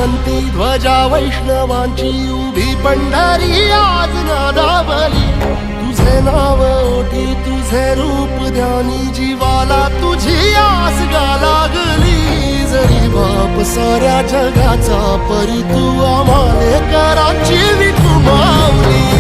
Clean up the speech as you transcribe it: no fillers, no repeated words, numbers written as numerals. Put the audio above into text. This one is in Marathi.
श्रीमंती ध्वजा वैष्णवांची उभी पंढरी आज नादावली। तुझे नाव ओठी तुझे रूप ध्यानी जीवाला तुझी आस गा लागली। जरी बाप साऱ्या जगाचा परी तू आम्हाले कराची विठू माऊली।